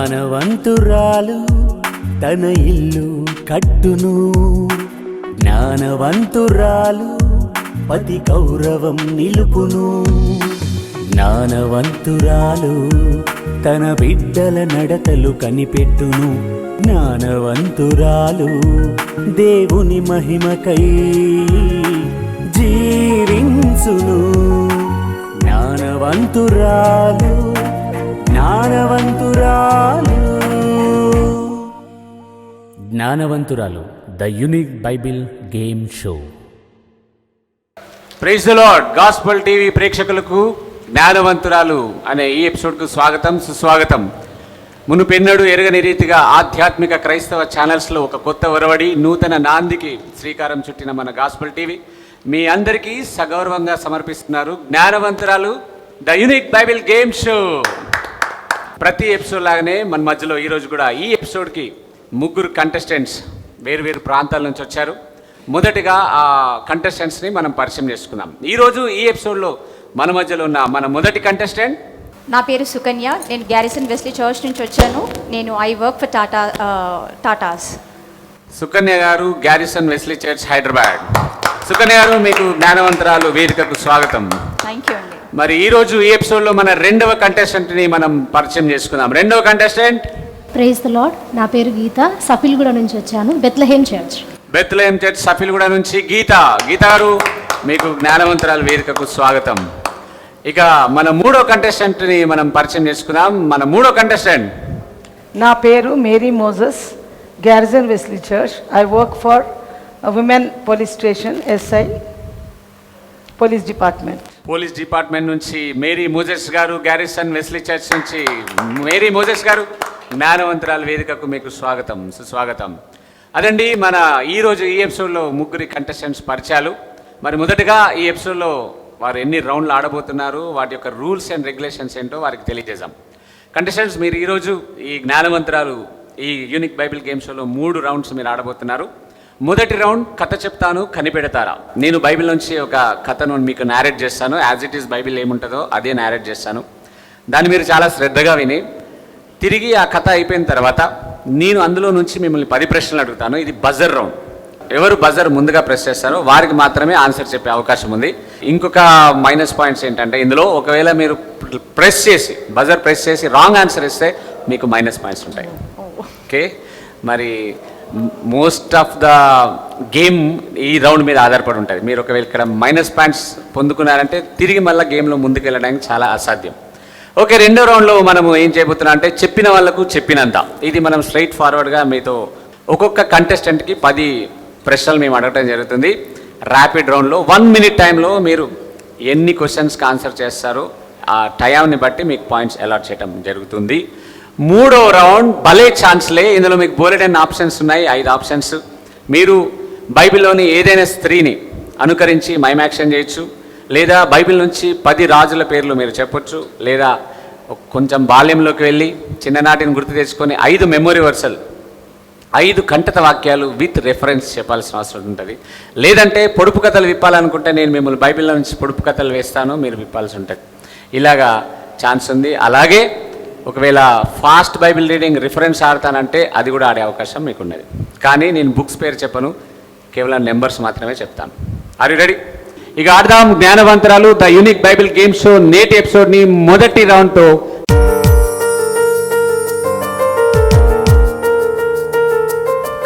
జ్ఞానవంతురాలు తన ఇల్లు కట్టును, జ్ఞానవంతురాలు పతి గౌరవం నిలుపును. జ్ఞానవంతురాలు తన బిడ్డల నడతలు కనిపెట్టును, జ్ఞానవంతురాలు దేవుని మహిమకై జీవించును. జ్ఞానవంతురాలు జ్ఞానవంతురాలు జ్ఞానవంతురాలు the unique Bible game show. Praise the Lord. Gospel TV ప్రేక్షకులకు జ్ఞానవంతురాలు అనే ఈ ఎపిసోడ్కు స్వాగతం, సుస్వాగతం. మునుపెన్నడూ ఎరగని రీతిగా ఆధ్యాత్మిక క్రైస్తవ ఛానల్స్లో ఒక కొత్త ఒరవడి, నూతన నాందికి శ్రీకారం చుట్టిన మన గాస్పల్ టీవీ మీ అందరికీ సగౌరవంగా సమర్పిస్తున్నారు జ్ఞానవంతురాలు the unique Bible game show. ప్రతి ఎపిసోడ్ లాగానే మన మధ్యలో ఈరోజు కూడా ఈ ఎపిసోడ్కి ముగ్గురు కంటెస్టెంట్స్ వేరు ప్రాంతాల నుంచి వచ్చారు. మొదటిగా ఆ కంటెస్టెంట్స్ని మనం పరిచయం చేసుకుందాం. ఈరోజు ఈ ఎపిసోడ్లో మన మధ్యలో ఉన్న మన మొదటి కంటెస్టెంట్, నా పేరు సుకన్య. నేను గ్యారిసన్ వెస్లీ చర్చ్ నుంచి వచ్చాను. నేను I work for Tatas. Sukanya garu, Garrison Wesley church, Hyderabad. Sukanya garu, మీకు జ్ఞానవంతురాలు వేదికకు స్వాగతం. థ్యాంక్ యూ అండి. మరి ఈరోజు ఈ ఎపిసోడ్లో మన రెండవ కంటెస్టెంట్ని మనం పరిచయం చేసుకుందాం. రెండవ కంటెస్టెంట్, ప్రైజ్ ద లార్డ్. నా పేరు గీత, సఫిల్గూడ నుంచి వచ్చాను, Bethlehem church. Bethlehem church Safilguda నుంచి గీత. గీత గారు, మీకు జ్ఞానవంతురాలు వేదికకు స్వాగతం. ఇక మన మూడో కంటెస్టెంట్ని మనం పరిచయం చేసుకుందాం. మన మూడో కంటెస్టెంట్, నా పేరు Mary Moses, Garrison Wesley church. I work for women police station, SI police department నుంచి మేరీ మోజెస్ గారు, గ్యారిసన్ వెస్లీ చర్చ్ నుంచి మేరీ మోజెస్ గారు, జ్ఞానవంతురాలు వేదికకు మీకు స్వాగతం, సుస్వాగతం. అదండి మన ఈరోజు ఈ ఎపిసోడ్లో ముగ్గురి కంటెస్టెంట్స్ పరిచయాలు. మరి మొదటగా ఈ ఎపిసోడ్లో వారు ఎన్ని రౌండ్లు ఆడబోతున్నారు, వాటి యొక్క రూల్స్ అండ్ రెగ్యులేషన్స్ ఏంటో వారికి తెలియజేద్దాం. కంటెస్టెంట్స్, మీరు ఈరోజు ఈ జ్ఞానవంతురాలు ఈ యూనిక్ బైబిల్ గేమ్ షోలో 3 రౌండ్స్ మీరు ఆడబోతున్నారు. మొదటి రౌండ్ కథ చెప్తాను కనిపెడతారా. నేను బైబిల్ నుంచి ఒక కథను మీకు నేరేట్ చేస్తాను. యాజ్ ఇట్ ఈస్ బైబిల్ ఏముంటుందో అదే నేరేట్ చేస్తాను. దాన్ని మీరు చాలా శ్రద్ధగా విని తిరిగి ఆ కథ అయిపోయిన తర్వాత నేను అందులో నుంచి మిమ్మల్ని 10 ప్రశ్నలు అడుగుతాను. ఇది బజర్ రౌండ్. ఎవరు బజర్ ముందుగా ప్రెస్ చేస్తారో వారికి మాత్రమే ఆన్సర్ చెప్పే అవకాశం ఉంది. ఇంకొక మైనస్ పాయింట్స్ ఏంటంటే, ఇందులో ఒకవేళ మీరు బజర్ ప్రెస్ చేసి రాంగ్ ఆన్సర్ ఇస్తే మీకు మైనస్ పాయింట్స్ ఉంటాయి. ఓకే, మరి మోస్ట్ ఆఫ్ ద గేమ్ ఈ రౌండ్ మీద ఆధారపడి ఉంటుంది. మీరు ఒకవేళ ఇక్కడ మైనస్ పాయింట్స్ పొందుకున్నారంటే తిరిగి మళ్ళీ గేమ్లో ముందుకు వెళ్ళడానికి చాలా అసాధ్యం. ఓకే, రెండో రౌండ్లో మనము ఏం చేయబోతున్నాం అంటే, చెప్పిన వాళ్ళకు చెప్పినంత. ఇది మనం స్ట్రైట్ ఫార్వర్డ్గా మీతో ఒక్కొక్క కంటెస్టెంట్కి 10 ప్రశ్నలు మేము అడగటం జరుగుతుంది. ర్యాపిడ్ రౌండ్లో 1 మినిట్ టైంలో మీరు ఎన్ని క్వశ్చన్స్కి ఆన్సర్ చేస్తారో ఆ టైంని బట్టి మీకు పాయింట్స్ అలాట్ చేయడం జరుగుతుంది. మూడో రౌండ్ భలే ఛాన్స్లే. ఇందులో మీకు బోలెడైన ఆప్షన్స్ ఉన్నాయి, 5 ఆప్షన్స్. మీరు బైబిల్లోని ఏదైనా స్త్రీని అనుకరించి మైమాక్షన్ చేయొచ్చు, లేదా బైబిల్ నుంచి 10 రాజుల పేర్లు మీరు చెప్పొచ్చు, లేదా కొంచెం బాల్యంలోకి వెళ్ళి చిన్ననాటిని గుర్తు తెచ్చుకొని 5 మెమొరీ వర్సల్, 5 కంఠత వాక్యాలు విత్ రెఫరెన్స్ చెప్పాల్సిన అవసరం ఉంటుంది. లేదంటే పొడుపు కథలు విప్పాలనుకుంటే నేను మిమ్మల్ని బైబిల్లో నుంచి పొడుపు కథలు వేస్తాను, మీరు విప్పాల్సి ఉంటుంది. ఇలాగా ఛాన్స్ ఉంది. అలాగే ఒకవేళ ఫాస్ట్ బైబిల్ రీడింగ్ రిఫరెన్స్ ఆడతానంటే అది కూడా ఆడే అవకాశం మీకు ఉన్నది. కానీ నేను బుక్స్ పేరు చెప్పను, కేవలం నెంబర్స్ మాత్రమే చెప్తాను. Are you ready? ఇక ఆడదాం జ్ఞానవంతురాలు the unique Bible game show నేటి ఎపిసోడ్ని మొదటి రౌండ్తో.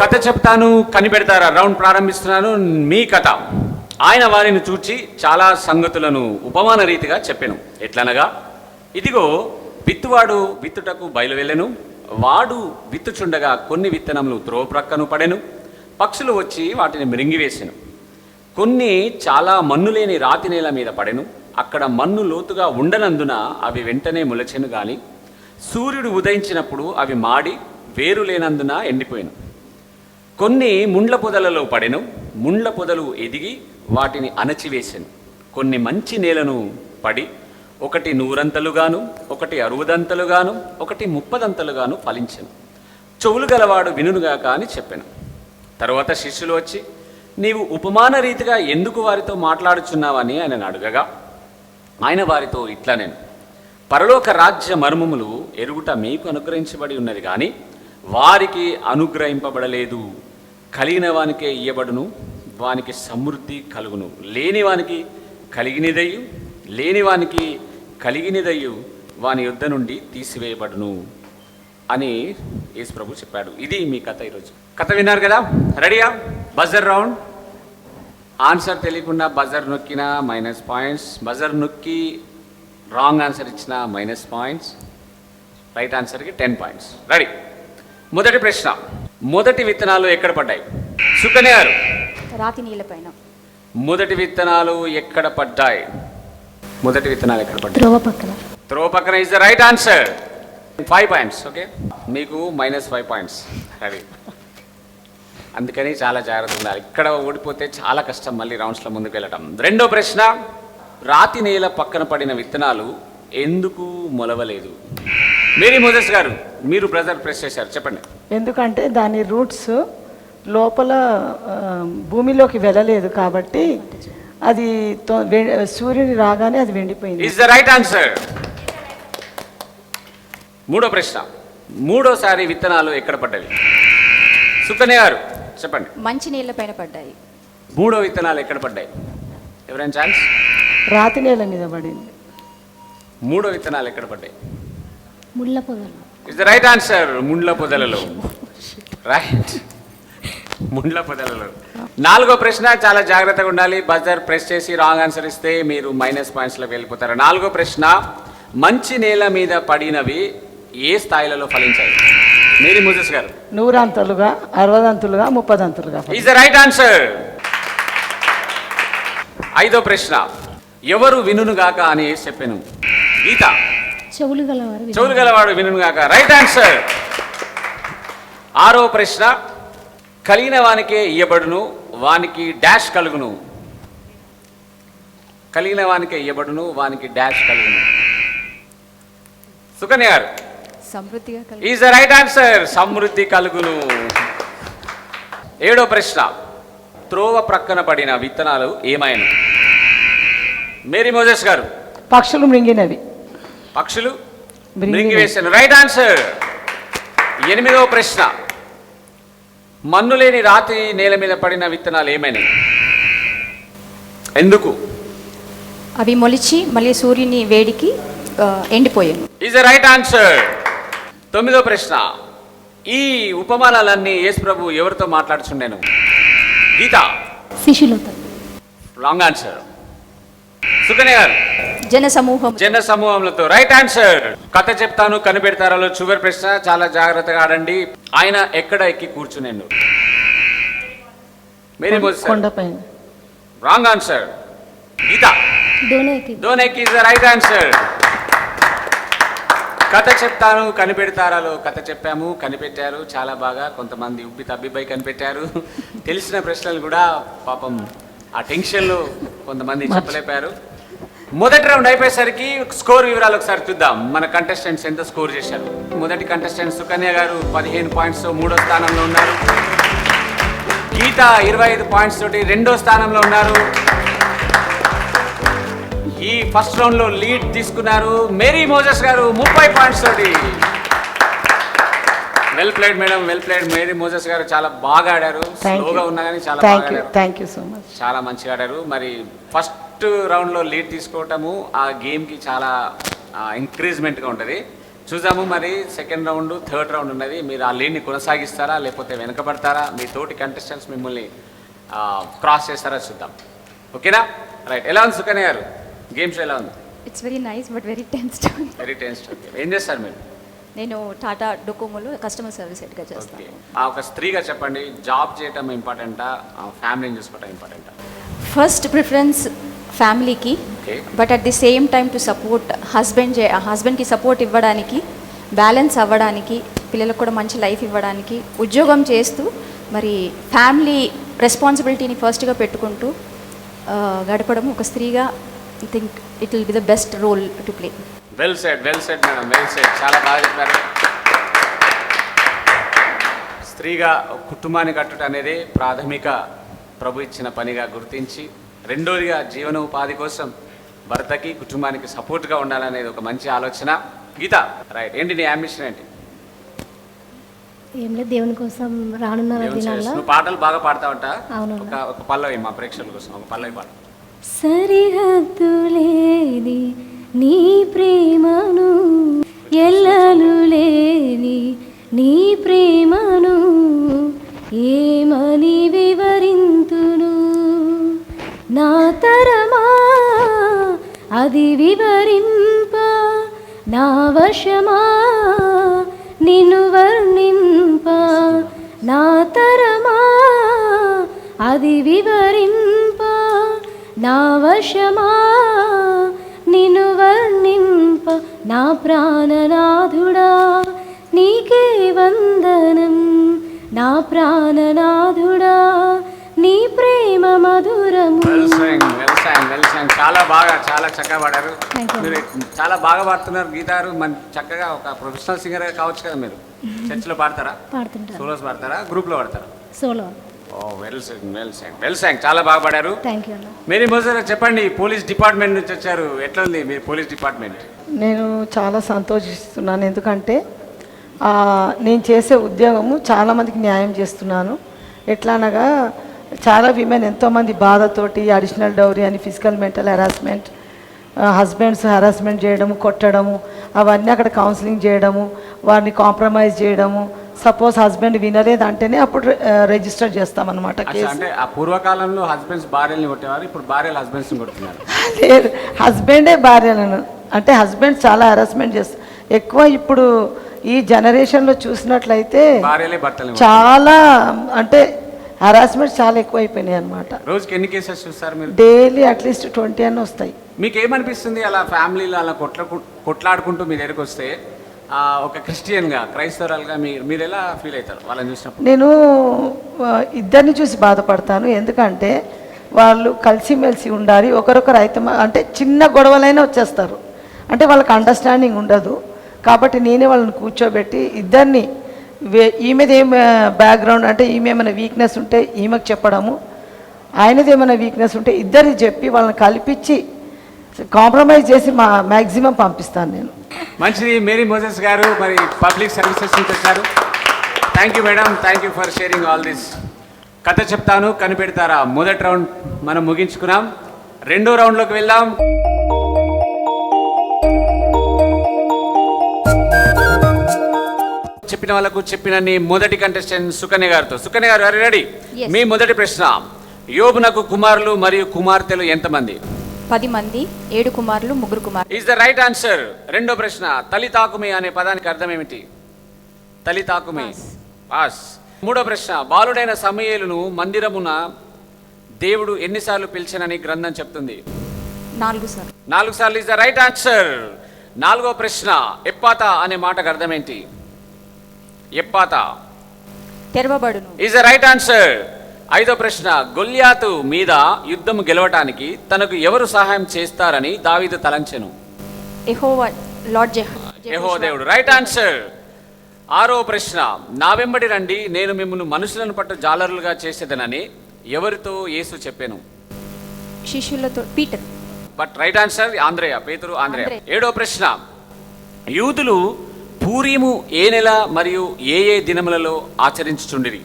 కథ చెప్తాను కనిపెడతారా రౌండ్ ప్రారంభిస్తున్నాను. మీ కథ. ఆయన వారిని చూచి చాలా సంగతులను ఉపమాన రీతిగా చెప్పెను. ఎట్లనగా, ఇదిగో విత్తువాడు విత్తుటకు బయలువెళ్ళెను. వాడు విత్తుచుండగా కొన్ని విత్తనములు త్రోవ ప్రక్కను పడెను. పక్షులు వచ్చి వాటిని మృంగివేసెను. కొన్ని చాలా మన్ను లేని రాతి నేల మీద పడెను. అక్కడ మన్ను లోతుగా ఉండనందున అవి వెంటనే మొలచెను. గాని సూర్యుడు ఉదయించినప్పుడు అవి మాడి వేరు లేనందున ఎండిపోయాను. కొన్ని ముండ్ల పొదలలో పడెను. ముండ్ల పొదలు ఎదిగి వాటిని అణచివేసెను. కొన్ని మంచి నేలను పడి ఒకటి 100 ఒకటి 60 ఒకటి 30 ఫలించెను. చెవులు గలవాడు వినుగాక అని చెప్పాను. తరువాత శిష్యులు వచ్చి, నీవు ఉపమాన రీతిగా ఎందుకు వారితో మాట్లాడుచున్నావని ఆయన అడగగా, ఆయన వారితో ఇట్లా, నేను పరలోక రాజ్య మర్మములు ఎరుగుట మీకు అనుగ్రహించబడి ఉన్నది కానీ వారికి అనుగ్రహింపబడలేదు. కలిగిన వానికే ఇయ్యబడును, వానికి సమృద్ధి కలుగును. లేనివానికి కలిగినదయ్యు, లేనివానికి కలిగినదయ్యు వాని యుద్ధ నుండి తీసివేయబడును అని యేసు ప్రభు చెప్పాడు. ఇది మీ కథ. ఈరోజు కథ విన్నారు కదా? రెడీయా? Buzzer round. ఆన్సర్ తెలియకుండా బజర్ నొక్కినా మైనస్ పాయింట్స్, బజర్ నొక్కి రాంగ్ ఆన్సర్ ఇచ్చిన మైనస్ పాయింట్స్, రైట్ ఆన్సర్కి 10 పాయింట్స్. రెడీ? మొదటి ప్రశ్న, మొదటి విత్తనాలు ఎక్కడ పడ్డాయి? సుకన్య గారు. రాతి నీళ్ళపైన. మొదటి విత్తనాలు ఎక్కడ పడ్డాయి? మొదటి విత్తనాలు ఎక్కడ పడ్డాయి? త్రోవ పక్కన. త్రో పక్కన is the right answer. 5 points. Okay, మీకు -5 పాయింట్స్. రెడీ? అందుకని చాలా జాగ్రత్త ఉండాలి. ఇక్కడ ఓడిపోతే చాలా కష్టం మళ్ళీ రౌండ్స్లో ముందుకు వెళ్ళటం. రెండో ప్రశ్న, రాతి నేల పక్కన పడిన విత్తనాలు ఎందుకు మొలవలేదు? మేరీ మోజెస్ గారు, మీరు బ్రదర్ ప్రెస్ చేశారు, చెప్పండి. ఎందుకంటే దాని రూట్స్ లోపల భూమిలోకి వెళ్ళలేదు కాబట్టి అది సూర్యుని రాగానే అది వెండిపోయింది. Is the right answer. మూడో ప్రశ్న, మూడోసారి విత్తనాలు ఎక్కడ పడ్డవి? సుకన్య గారు చెప్పండి. మంచి నీళ్ళపైన పడ్డాయి. మూడో విత్తనాలు ఎక్కడ పడ్డాయి? ఎవరైనా ఛాన్స్? రాతి నేల మీద పడింది. మూడో విత్తనాలు ఎక్కడ పడ్డాయి? ముళ్ళ పొదలు. Is the right answer. ముండ్ల పొదలలో. రైట్, ముండ్ల పొదలలో. నాలుగో ప్రశ్న, చాలా జాగ్రత్తగా ఉండాలి. బజర్ ప్రెస్ చేసి రాంగ్ ఆన్సర్ ఇస్తే మీరు మైనస్ పాయింట్స్లోకి వెళ్ళిపోతారు. నాలుగో ప్రశ్న, మంచి నేల మీద పడినవి ఏ స్థాయిలలో ఫలించాయి? Mary Moses garu. 100 అంతులుగా, 60 అంతులుగా, 30 అంతులుగా. Is the right answer. ఐదో ప్రశ్న, ఎవరు వినుగాక అని చెప్పాను? గీత. చెవులు గలవారు. చెవులు గలవాడు వినుగాక. Right answer. ఆరో ప్రశ్న, కలిగిన వానికే ఇయ్యబడును, వానికి డాష్ కలుగును. కలిగిన వానికే ఇయ్యబడును, వానికి డాష్ కలుగును. సుకన్య గారు. సమృద్ధిగా ఈజ్ ద రైట్ ఆన్సర్. సమృద్ధి కలుగును. ఏడో ప్రశ్న, త్రోవ ప్రక్కన పడిన విత్తనాలు ఏమైనా? మేరీ మోజెస్ గారు. పక్షులు మృంగినవి. పక్షులు మృంగివేశాను. Right answer. ఎనిమిదవ ప్రశ్న, మన్ను లేని రాతి నేల మీద పడిన విత్తనాలు ఏమైనాయి? ఎందుకు? అవి మొలిచి మళ్ళీ సూర్యుని వేడికి ఎండిపోయాను. Is the right answer. తొమ్మిదో ప్రశ్న, ఈ ఉపమానాలన్నీ యేసు ప్రభు ఎవరితో మాట్లాడుచుండెను? గీత. శిష్యులతో. Wrong answer. సుకన్య గారు. జన సమూహంలతో. Right answer. కథ చెప్తాను కనిపెడతారలో చివరి ప్రశ్న, చాలా జాగ్రత్తగా ఆడండి. ఆయన ఎక్కడ ఎక్కి కూర్చునేను? Mary Moses. కొండపైన. Wrong answer. గీత. డోనేకి ఇస్ ద రైట్ ఆన్సర్. కథ చెప్తాను కనిపెడతారాలో కథ చెప్పాము, కనిపెట్టారు చాలా బాగా. కొంతమంది ఉబ్బి తబ్బిపై కనిపెట్టారు. తెలిసిన ప్రశ్నలు కూడా పాపం ఆ టెన్షన్లో కొంతమంది చెప్పలేపారు. మొదటి రౌండ్ అయిపోయేసరికి స్కోర్ వివరాలు ఒకసారి చూద్దాం. మన కంటెస్టెంట్స్ ఎంత స్కోర్ చేశారు? మొదటి కంటెస్టెంట్ సుకన్య గారు 15 పాయింట్స్ మూడో స్థానంలో ఉన్నారు. గీత 25 పాయింట్స్ తోటి రెండో స్థానంలో ఉన్నారు. ఈ ఫస్ట్ రౌండ్ లో లీడ్ తీసుకున్నారు మేరీ మోజెస్ గారు 30 పాయింట్స్ తోటి. Well played madam, well played. Mary Moses గారు చాలా బాగా ఆడారు. స్లోగా ఉన్నా కానీ చాలా బాగా ఆడారు. Thank you so much. చాలా మంచిగా ఆడారు. మరి ఫస్ట్ రౌండ్ లో లీడ్ తీసుకోవటము ఆ గేమ్ కి చాలా ఎంకరేజ్మెంట్ గా ఉంటది. చూద్దాము మరి సెకండ్ రౌండ్, థర్డ్ రౌండ్ ఉన్నది. మీరు ఆ లీడ్ని కొనసాగిస్తారా లేకపోతే వెనకబడతారా? మీ తోటి కంటెస్టెంట్స్ మిమ్మల్ని క్రాస్ చేస్తారా చూద్దాం. ఓకేనా? రైట్. ఎలా ఉంది సుకన్య గారు? గేమ్ షో ఎలా ఉంది? It's very nice but very tensed. Very tensed. ఏం చేస్తారు మీరు? నేను టాటా డొకోమోలో కస్టమర్ సర్వీస్ హెడ్గా చేస్తాను. ఒక స్త్రీగా చెప్పండి, జాబ్ చేయటం ఇంపార్టెంటా, ఫ్యామిలీని చూసుకోవటం ఇంపార్టెంటా? ఫస్ట్ ప్రిఫరెన్స్ ఫ్యామిలీకి, but at the same time to support హస్బెండ్కి సపోర్ట్ ఇవ్వడానికి, బ్యాలెన్స్ అవ్వడానికి, పిల్లలకు కూడా మంచి లైఫ్ ఇవ్వడానికి, ఉద్యోగం చేస్తూ మరి ఫ్యామిలీ రెస్పాన్సిబిలిటీని ఫస్ట్గా పెట్టుకుంటూ గడపడం ఒక స్త్రీగా I think it will be the best role to play. Well said madam, well said. చాలా బాగా చెప్పారు. స్త్రీగా కుటుంబాన్ని కట్టుట అనేది ప్రాథమిక ప్రభు ఇచ్చిన పనిగా గుర్తించి, రెండోదిగా జీవనోపాధి కోసం భర్తకి కుటుంబానికి సపోర్ట్గా ఉండాలనేది ఒక మంచి ఆలోచన. గీత, రైట్, ఏంటి నీ అంబిషన్ ఏంటి? ఏం లేదు, దేవుని కోసం రానున్న దినాల్లో. నువ్వు పాటలు బాగా పాడతావంట. అవును. ఒక పల్లవి మా ప్రేక్షకుల కోసం ఒక పల్లవి పాట. సరిహద్దులేని నీ ప్రేమను, ఎల్లలు లేని నీ ప్రేమను ఏమని వివరింతును, నా తరమా అది వివరింప, నా వశమా నిన్ను వర్ణింప, నా తరమా అది వివరింప, నా వశమా నిన్ను వర్ణింప, నా ప్రాణనాథుడా నీకే వందనం, నా ప్రాణనాథుడా నీ ప్రేమ మధురము. చాలా బాగా, చాలా చక్కగా పాడారు. Thank you. మీరు చాలా బాగా పాడుతున్నారు గీత గారు. మన చక్కగా ఒక ప్రొఫెషనల్ సింగర్ కావచ్చు కదా మీరు. చర్చిలో పాడతారా? పాడుతుంటారు. సోలోస్ పాడతారా? గ్రూప్లో పాడతారా? సోలో. ఓ వెల్ సాంగ్ చాలా బాగా పాడారు. థ్యాంక్ యూ అన్న. మేరీ మోజర్ చెప్పండి, పోలీస్ డిపార్ట్మెంట్ నుంచి వచ్చారు, ఎట్లా ఉంది మీరు పోలీస్ డిపార్ట్మెంట్? నేను చాలా సంతోషిస్తున్నాను. ఎందుకంటే నేను చేసే ఉద్యోగము చాలామందికి న్యాయం చేస్తున్నాను. ఎట్లా అనగా చాలా విమెన్ ఎంతోమంది బాధతోటి అడిషనల్ డౌరీ అని physical mental harassment, husbands harassment చేయడము, కొట్టడము, అవన్నీ అక్కడ కౌన్సిలింగ్ చేయడము, వారిని కాంప్రమైజ్ చేయడము. సపోజ్ హస్బెండ్ వినలేదు అంటేనే అప్పుడు రిజిస్టర్ చేస్తామన్నమాట కేసు. అంటే ఆ పూర్వకాలంలో హస్బెండ్స్ భార్యల్ని కొట్టేవారు, ఇప్పుడు భార్యలు హస్బెండ్స్ని కొడుతున్నారు. లేదు, హస్బెండే భార్యలను, అంటే హస్బెండ్ చాలా హెరాస్మెంట్ చేస్తారు ఎక్కువ. ఇప్పుడు ఈ జనరేషన్లో చూసినట్లయితే భార్యలే భర్తలు చాలా, అంటే హెరాస్మెంట్ చాలా ఎక్కువ అయిపోయినాయి అనమాట. రోజుకి ఎన్ని కేసెస్ చూస్తారు మీరు? డైలీ అట్లీస్ట్ 20 అన్న వస్తాయి. మీకు ఏమనిపిస్తుంది అలా ఫ్యామిలీలో అలా కొట్లాడుకుంటూ మీ దగ్గరికి వస్తే, ఒక క్రిస్టియన్గా, క్రైస్తవురాలుగా మీరు ఎలా ఫీల్ అవుతారు వాళ్ళని చూసినప్పుడు? నేను ఇద్దరిని చూసి బాధపడతాను. ఎందుకంటే వాళ్ళు కలిసిమెలిసి ఉండాలి, ఒకరొకరు అయితే అంటే చిన్న గొడవలైనా వచ్చేస్తారు, అంటే వాళ్ళకి అండర్స్టాండింగ్ ఉండదు. కాబట్టి నేనే వాళ్ళని కూర్చోబెట్టి ఇద్దరిని, ఈమెది ఏం బ్యాక్గ్రౌండ్ అంటే ఈమె ఏమైనా వీక్నెస్ ఉంటే ఈమెకు చెప్పడము, ఆయనది ఏమైనా వీక్నెస్ ఉంటే ఇద్దరికి చెప్పి వాళ్ళని కల్పించి కాంప్రమైజ్ చేసి మ్యాక్సిమం పంపిస్తాను నేను. మంచిది. మేరీ మోజెస్ గారు మరి పబ్లిక్ సర్వీసెస్ నుంచి వచ్చారు. Thank you madam, thank you for sharing all this. కథ చెప్తాను కనిపెడతారా మొదటి రౌండ్ మనం ముగించుకున్నాం. రెండో రౌండ్లోకి వెళ్దాం. చెప్పిన వాళ్ళకు చెప్పినన్ని మొదటి కంటెస్టెంట్ సుకన్య గారితో. సుకన్య గారు రెడీ? Yes. మీ మొదటి ప్రశ్న, యోబునకు కుమారులు మరియు కుమార్తెలు ఎంతమంది? 10 మంది, 7 కుమారులు, 3 కుమారులు. Is the right answer. రెండో ప్రశ్న, తలితాకుమి అనే పదానికి అర్థం ఏమిటి? తలితాకుమి, పాస్. మూడో ప్రశ్న, బాలుడైన సమూయేలును మందిరమున దేవుడు ఎన్నిసార్లు పిలిచానని గ్రంథం చెప్తుంది? 4 సార్లు. 4 సార్లు ఈజ్ ద రైట్ ఆన్సర్. నాలుగో ప్రశ్న, ఎప్పాత అనే మాటకు అర్థం ఏంటి? ఎప్పాత, తెరవబడును. Is the right answer. ఐదో ప్రశ్న, గొల్యాతు మీద యుద్ధం గెలవటానికి తనకు ఎవరు సహాయం చేస్తారని దావీదు తలంచెను? యెహోవా, లార్డ్ యెహోవా దేవుడు. Right answer. ఆరో ప్రశ్న, నా వెంబడి రండి, నేను మిమ్మల్ని మనుషులను పట్టు జాలరులుగా చేసేదనని ఎవరితో యేసు చెప్పాను? శిష్యులతో, పీటర్. బట్ రైట్ ఆన్సర్ ఆంద్రేయ, పేతురు ఆంద్రేయ. ఆంద్రేయ. ఏడో ప్రశ్న, యూదులు పూరీము ఏ నెల మరియు ఏ ఏ దినములలో ఆచరించుచుండిరి?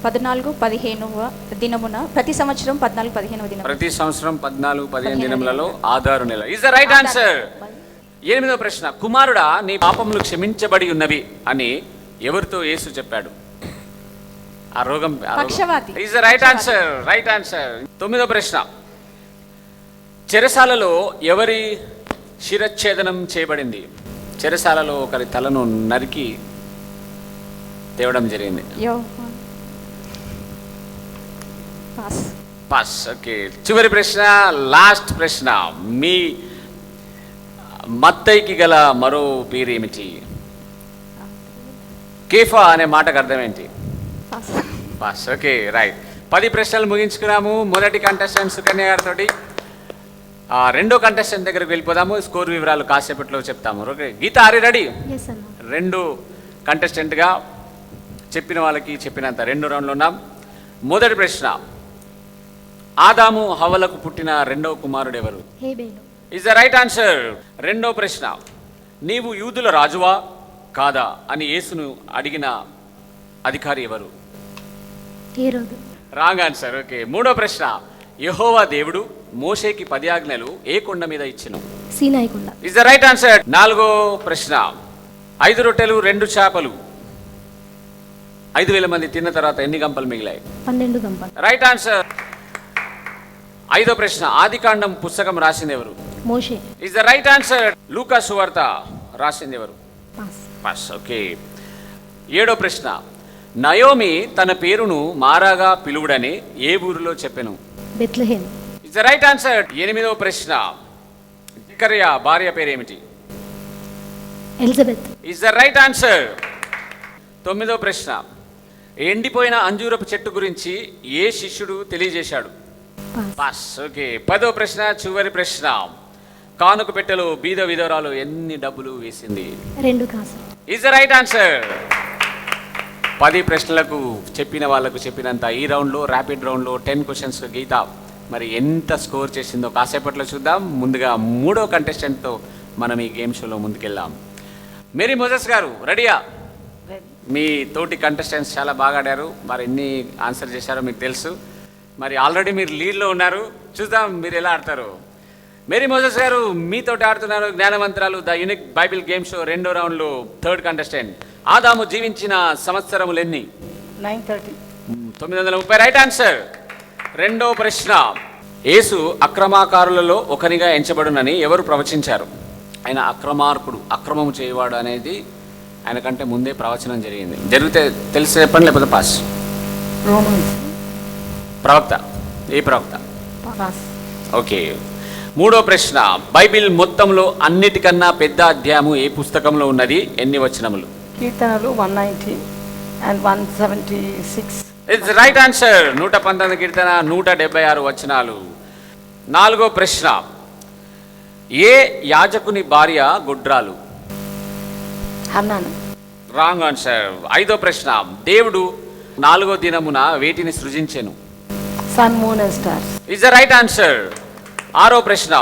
14, 15వ దినమున, ప్రతి సంవత్సరం 14, 15వ దినం. ప్రతి సంవత్సరం 14, 15 దినములలో ఆధారు నెల. Is the right answer. ఎనిమిదో ప్రశ్న, కుమారుడా నీ పాపములు క్షమించబడి ఉన్నవి అని ఎవరితో యేసు చెప్పాడు? ఆ రోగం పక్షవాతి. Is the right answer. Right answer. తొమ్మిదో ప్రశ్న, చెరసాలలో ఎవరి శిరచ్ఛేదనం చేయబడింది? చెరసాలలో ఒకరి తలను నరికి తేవడం జరిగింది. పాస్. పాస్. ఓకే. చివరి ప్రశ్న, లాస్ట్ ప్రశ్న, మీ మత్తయికి గల మరో పేరు ఏమిటి? కేఫా అనే మాటకు అర్థం ఏంటి? పాస్. పాస్. Okay, right. 10 ప్రశ్నలు ముగించుకున్నాము. మొదటి కంటెస్టెంట్ సుకన్య గారితో. రెండో కంటెస్టెంట్ దగ్గరకు వెళ్ళిపోదాము. స్కోర్ వివరాలు కాసేపట్లో చెప్తాము. ఓకే, గీత ఆరి రెడీ? ఎస్ అన్న. రెండు కంటెస్టెంట్గా చెప్పిన వాళ్ళకి చెప్పినంత 2 రౌండ్లు ఉన్నాం. మొదటి ప్రశ్న, ఆదాము హవ్వలకు పుట్టిన రెండవ కుమారుడు ఎవరు? హేబేలు. Is the right answer. రెండో ప్రశ్న, నీవు యూదుల రాజువా కాదా అని యేసును అడిగిన అధికారి ఎవరు? ఏ రోజు? Wrong answer. ఓకే. మూడో ప్రశ్న, యెహోవా దేవుడు మోషేకి 10 ఆజ్ఞలు ఏ కొండ మీద ఇచ్చెను? సీనాయి కొండ. Is the right answer. నాలుగో ప్రశ్న, 5 రొట్టెలు 2 చేపలు 5,000 మంది తిన్న తర్వాత ఎన్ని గంపలు మిగిలాయి? 12 గంపలు. Right answer. ఐదో ప్రశ్న, ఆదికాండం పుస్తకం రాసింది ఎవరు? మోషే. Is the right answer. లూకా సువార్త రాసింది ఎవరు? పాస్. పాస్. ఓకే. ఏడో ప్రశ్న, నయోమి తన పేరును మారాగా పిలువుడని ఏ ఊరిలో చెప్పెను? Bethlehem. It's the right answer. ఎనిమిదో ప్రశ్న, జకర్యా భార్య పేరేమిటి? Elizabeth. It's the right answer. తొమ్మిదో ప్రశ్న, ఎండిపోయిన అంజూరపు చెట్టు గురించి ఏ శిష్యుడు తెలియజేశాడు? పాస్. పాస్. ఓకే. 10వ ప్రశ్న, చివరి ప్రశ్న, కానుక పెట్టెలో బీద విధవరాలు ఎన్ని డబ్బులు వేసింది? 2 కాసులు. It's the right answer. 10 ప్రశ్నలకు చెప్పిన వాళ్ళకు చెప్పినంత ఈ రౌండ్లో, ర్యాపిడ్ రౌండ్లో 10 క్వశ్చన్స్ గీత మరి ఎంత స్కోర్ చేసిందో కాసేపట్లో చూద్దాం. ముందుగా మూడో కంటెస్టెంట్తో మనం ఈ గేమ్ షోలో ముందుకెళ్దాం. మేరీ మోజెస్ గారు రెడీయా? మీ తోటి కంటెస్టెంట్స్ చాలా బాగా ఆడారు, మరి ఎన్ని ఆన్సర్ చేశారో మీకు తెలుసు. మరి ఆల్రెడీ మీరు లీడ్లో ఉన్నారు, చూద్దాం మీరు ఎలా ఆడతారు. మేరీ మోజెస్ గారు మీతోటి ఆడుతున్నారు జ్ఞానవంతరాలు the unique Bible game show రెండో రౌండ్లో. థర్డ్ కంటెస్టెంట్, ఆదాము జీవించిన సంవత్సరములు ఎన్ని? 930. 930. Right answer. రెండో ప్రశ్న, యేసు అక్రమాకారులలో ఒకనిగా ఎంచబడునని ఎవరు ప్రవచించారు? ఆయన అక్రమార్కుడు, అక్రమము చేయవాడు అనేది ఆయన కంటే ముందే ప్రవచనం జరిగితే తెలిసి చెప్పండి, లేకపోతే పాస్. రోమన్స్. ప్రవక్త. ఏ ప్రవక్త? పాస్. ఓకే. మూడో ప్రశ్న, బైబిల్ మొత్తంలో అన్నిటికన్నా పెద్ద అధ్యాయము ఏ పుస్తకంలో ఉన్నది? ఎన్ని వచనములు? కీర్తనలు 190 and 176. It's right answer. 119 కీర్తన, 176 వచనాలు. నాలుగో ప్రశ్న, ఏ యాజకుని భార్య గుడ్రాలు? హన్నాను. Wrong answer. ఐదో ప్రశ్న, దేవుడు 4వ దినమున వేటిని సృజించెను? Sun, moon and stars. Is the right answer. ఆరో ప్రశ్న,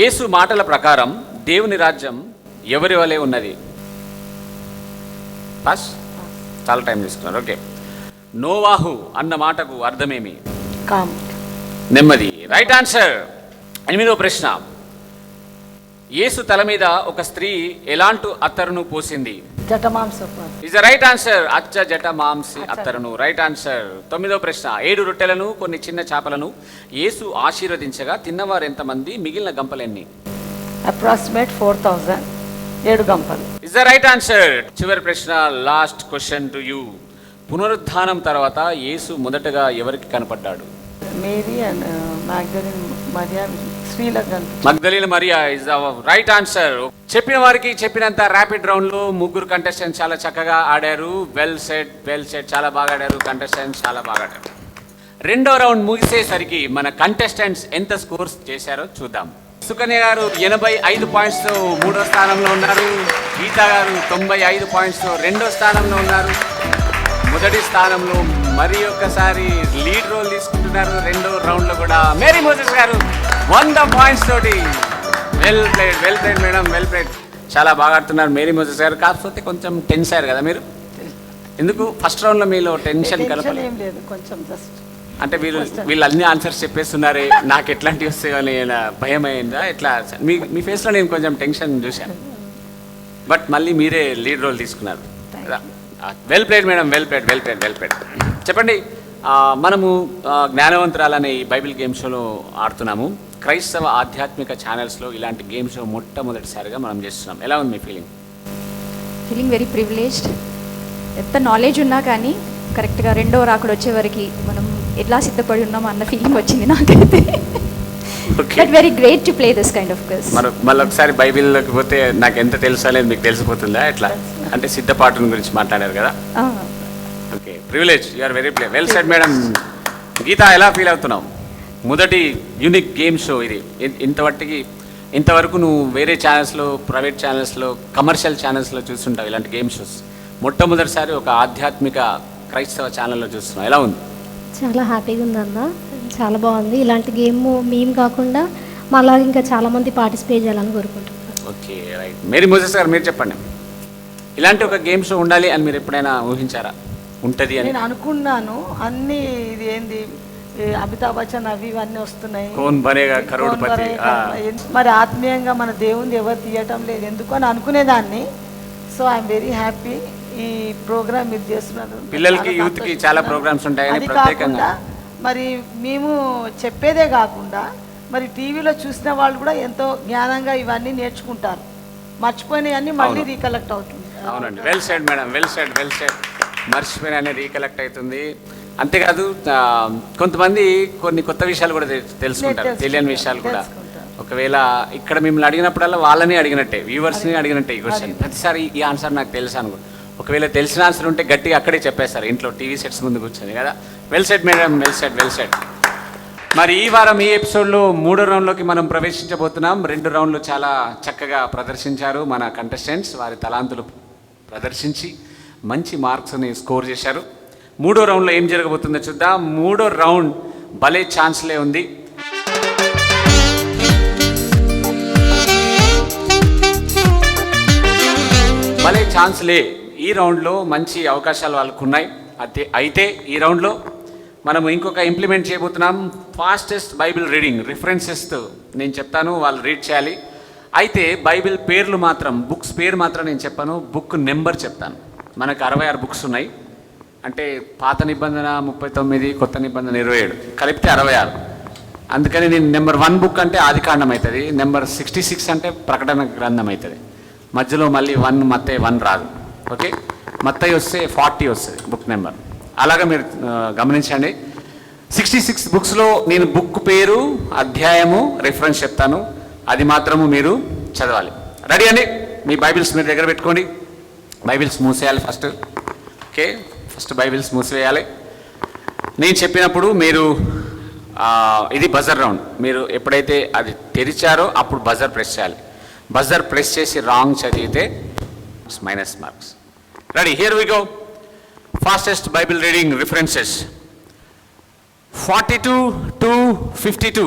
యేసు మాటల ప్రకారం దేవుని రాజ్యం ఎవరి వలె ఉన్నది? పాస్. చాలా టైం తీసుకున్నారు. ఓకే. నోవాహు అన్న మాటకు అర్థమేమి? కామ్. నెమ్మది. Right answer. 8వ ప్రశ్న, యేసు తల మీద ఒక స్త్రీ ఎలాంటి అత్తరును పోసింది? జటమాంసపు. Is the right answer. అచ్చ జట మాంసి అత్తరును. Right answer. 9వ ప్రశ్న, 7 రొట్టెలను కొన్ని చిన్న చేపలను యేసు ఆశీర్వదించగా తిన్నవారు ఎంతమంది? మిగిలిన గంపలెన్ని? అప్రాక్సిమేట్ 4000. 7 గంపలు. Is the right answer. చివరి ప్రశ్న, లాస్ట్ క్వశ్చన్ టు యూ. పునరుత్థానం తర్వాత యేసు మొదటగా ఎవరికి కనపడ్డాడు? మేరీ అండ్ మ్యాగ్దలిన్ మరియా, స్త్రీలకు కనిపించారు. మగ్దలీన మరియా ఇస్ ద రైట్ ఆన్సర్. చెప్పిన వారికి చెప్పినంత ర్యాపిడ్ రౌండ్లో ముగ్గురు కంటెస్టెంట్స్ చాలా చక్కగా ఆడారు. Well set, well set. చాలా బాగా ఆడారు కంటెస్టెంట్స్, చాలా బాగా ఆడారు. రెండో రౌండ్ ముగిసేసరికి మన కంటెస్టెంట్స్ ఎంత స్కోర్స్ చేశారో చూద్దాం. సుకన్య గారు 85 పాయింట్స్తో 3వ స్థానంలో ఉన్నారు. గీత గారు 95 పాయింట్స్తో 2వ స్థానంలో ఉన్నారు. మొదటి స్థానంలో మరి ఒక్కసారి లీడ్ రోల్ తీసుకుంటున్నారు. రెండో రౌండ్లో కూడా మేరీ మోజెస్ గారు 100 పాయింట్స్ తోటి. Well played, well played madam, well played. చాలా బాగా ఆడుతున్నారు మేరీ మోజెస్ గారు. కాకపోతే కొంచెం టెన్స్ అయ్యారు కదా మీరు. ఎందుకు ఫస్ట్ రౌండ్లో మీలో టెన్షన్ కలపలేదు? ఏం లేదు, కొంచెం జస్ట్ అంటే వీళ్ళు అన్ని ఆన్సర్స్ చెప్పేస్తున్నారే, నాకు ఎట్లాంటివి వస్తాయో అని భయం అయిందా? ఎట్లా? మీ ఫేస్లో నేను కొంచెం టెన్షన్ చూశాను. బట్ మళ్ళీ మీరే లీడ్ రోల్ తీసుకున్నారు. Well played madam, well played, well played, well played. చెప్పండి, మనము జ్ఞానవంతురాలనే ఈ బైబిల్ గేమ్ షోలో ఆడుతున్నాము. క్రైస్తవ ఆధ్యాత్మిక ఛానల్స్లో ఇలాంటి గేమ్ షో మొట్టమొదటిసారిగా మనం చేస్తున్నాం. ఎలా ఉంది మీ ఫీలింగ్? Feeling very privileged. ఎంత నాలెడ్జ్ ఉన్నా కానీ కరెక్ట్గా రెండో రాకుడు వచ్చేవరకు మనం ఎట్లా సిద్ధపడి ఉన్నాం అన్న ఫీలింగ్ వచ్చింది నాకైతే. But very great to play this kind of quiz. మళ్ళీ ఒకసారి బైబిల్లోకి పోతే నాకు ఎంత తెలుసు అనేది మీకు తెలిసిపోతుందా? ఎట్లా అంటే సిద్ధపాటు గురించి మాట్లాడారు కదా. Okay, privilege. You're very well said madam. Geetha, ఎలా ఫీల్ అవుతున్నావు? మొదటి యూనిక్ గేమ్ షో ఇది. ఇంతవరకు నువ్వు వేరే ఛానల్స్లో, ప్రైవేట్ ఛానల్స్లో, కమర్షియల్ ఛానల్స్లో చూస్తుంటావు ఇలాంటి గేమ్ షోస్. మొట్టమొదటిసారి ఒక ఆధ్యాత్మిక క్రైస్తవ ఛానల్లో చూస్తున్నావు. ఎలా ఉంది? చాలా హ్యాపీగా ఉందన్న, చాలా బాగుంది. ఇలాంటి గేమ్ మేము కాకుండా మళ్ళీ ఇంకా చాలామంది పార్టిసిపేట్ చేయాలని కోరుకుంటున్నాను. Okay right. మేరీ మోజెస్ గారు మీరు చెప్పండి, ఇలాంటి ఒక గేమ్ షో ఉండాలి అని మీరు ఎప్పుడైనా ఊహించారా? ఉంటుంది అని నేను అనుకున్నాను. అన్ని ఇది ఏంది ఈ అమితాబ్ బచ్చన్ అవి ఇవన్నీ వస్తున్నాయి. కౌన్ బనేగా కరోడ్పతి. మరి ఆత్మీయంగా మన దేవుని ఎవరు తీయటం లేదు ఎందుకు అని అనుకునేదాన్ని. సో ఐఎమ్ వెరీ హ్యాపీ ఈ ప్రోగ్రామ్ మీరు చేస్తున్నారు. పిల్లలకి యూత్కి చాలా ప్రోగ్రామ్స్ ఉంటాయని అది ప్రత్యేకంగా కాకుండా మరి మేము చెప్పేదే కాకుండా మరి టీవీలో చూసిన వాళ్ళు కూడా ఎంతో జ్ఞానంగా ఇవన్నీ నేర్చుకుంటారు. మర్చిపోయినవన్నీ మళ్ళీ రీకలెక్ట్ అవుతుంది. అవునండి, well said madam, well said, well said. మర్చిపోయిన రీకలెక్ట్ అవుతుంది. అంతేకాదు కొంతమంది కొన్ని కొత్త విషయాలు కూడా తెలుసుకుంటారు, తెలియని విషయాలు కూడా. ఒకవేళ ఇక్కడ మిమ్మల్ని అడిగినప్పుడల్లా వాళ్ళని అడిగినట్టే, వ్యూవర్స్ని అడిగినట్టే ఈ క్వశ్చన్. ప్రతిసారి ఈ ఆన్సర్ నాకు తెలుసు అనుకో, ఒకవేళ తెలిసిన ఆన్సర్ ఉంటే గట్టిగా అక్కడే చెప్పేస్తారు ఇంట్లో టీవీ సెట్స్ ముందు కూర్చొని కదా. Well said madam, well said, well said. మరి ఈ వారం ఈ ఎపిసోడ్లో 3వ రౌండ్లోకి మనం ప్రవేశించబోతున్నాం. 2 రౌండ్లు చాలా చక్కగా ప్రదర్శించారు మన కంటెస్టెంట్స్. వారి తలాంతులు ప్రదర్శించి మంచి మార్క్స్ని స్కోర్ చేశారు. 3వ రౌండ్లో ఏం జరగబోతుందో చూద్దాం. 3వ రౌండ్ భలే ఛాన్స్లే ఉంది. భలే ఛాన్స్లే. ఈ రౌండ్లో మంచి అవకాశాలు వాళ్ళకు ఉన్నాయి. అయితే ఈ రౌండ్లో మనం ఇంకొక ఇంప్లిమెంట్ చేయబోతున్నాం. ఫాస్టెస్ట్ బైబిల్ రీడింగ్ రిఫరెన్సెస్తో నేను చెప్తాను, వాళ్ళు రీడ్ చేయాలి. అయితే బైబిల్ పేర్లు మాత్రం, బుక్స్ పేరు మాత్రం నేను చెప్పాను, బుక్ నెంబర్ చెప్తాను. మనకు 66 బుక్స్ ఉన్నాయి. అంటే పాత నిబంధన 39, కొత్త నిబంధన 27, కలిపితే 66. అందుకని నేను నెంబర్ 1 బుక్ అంటే ఆదికాండం అవుతుంది, నెంబర్ 66 అంటే ప్రకటన గ్రంథం అవుతుంది. మధ్యలో మళ్ళీ 1 మత్తయి 1 రాదు. ఓకే, మత్తయి వస్తే 40 వస్తుంది బుక్ నెంబర్. అలాగా మీరు గమనించండి. 66 బుక్స్లో నేను బుక్ పేరు, అధ్యాయము, రిఫరెన్స్ చెప్తాను. అది మాత్రము మీరు చదవాలి. రెడీ అండి? మీ బైబిల్స్ మీరు దగ్గర పెట్టుకోండి. బైబిల్స్ మూసేయాలి ఫస్ట్. ఓకే, ఫస్ట్ బైబిల్స్ మూసివేయాలి. నేను చెప్పినప్పుడు మీరు ఇది బజర్ రౌండ్. మీరు ఎప్పుడైతే అది తెరిచారో అప్పుడు బజర్ ప్రెస్ చేయాలి. బజర్ ప్రెస్ చేసి రాంగ్ చదివితే minus marks. Ready, here we go. Fastest Bible reading references 42 to 52,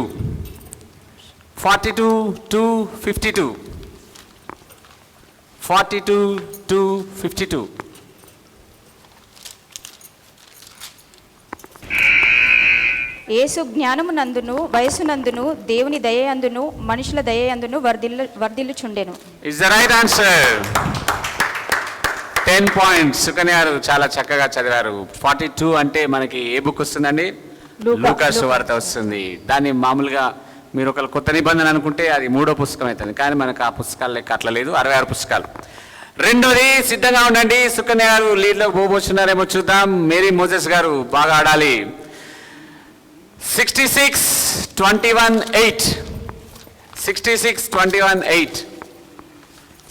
42 to 52, 42 to 52. యేసు జ్ఞానమునందును వయసునందును దేవుని దయయందును మనుషుల దయయందును వర్ధిల్లుచుండెను. Is the right answer. 10 points. Sukanya garu చాలా చక్కగా చదివారు. 42 అంటే మనకి ఏ బుక్ వస్తుందండి? లూకా సువార్త వస్తుంది. దాన్ని మామూలుగా మీరు ఒక కొత్త నిబంధన అనుకుంటే అది 3వ పుస్తకం అవుతుంది, కానీ మనకు ఆ పుస్తకాలు లెక్క అట్లా లేదు, 66 పుస్తకాలు. రెండోది, సిద్ధంగా ఉండండి. సుకన్య గారు లీడ్లో పోబోతున్నారేమో చూద్దాం. మేరీ మోజెస్ గారు బాగా ఆడాలి. 66, 21, 8. 66, 21, 8.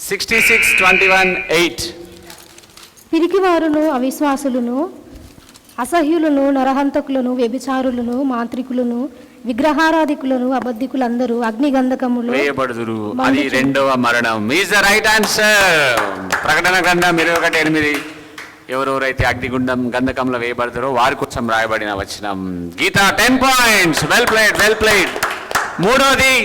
66, 21, 8. పిరికివారును అవిశ్వాసులను అసహ్యులను నరహంతకులను వ్యభిచారులను మాంత్రికులను విగ్రహారాధికులను అబద్ధికులందరూ అగ్నిగంధకములు వేయబడుదురు. అది 2వ మరణం. Is the right answer. ప్రకటన గ్రంథం 21:8. ఎవరెవరైతే అగ్నిగుండం గంధకంలో వేయబడతారో వారి కోసం రాయబడిన వచనం. గీత 10 points. Well played, well played. మూడోది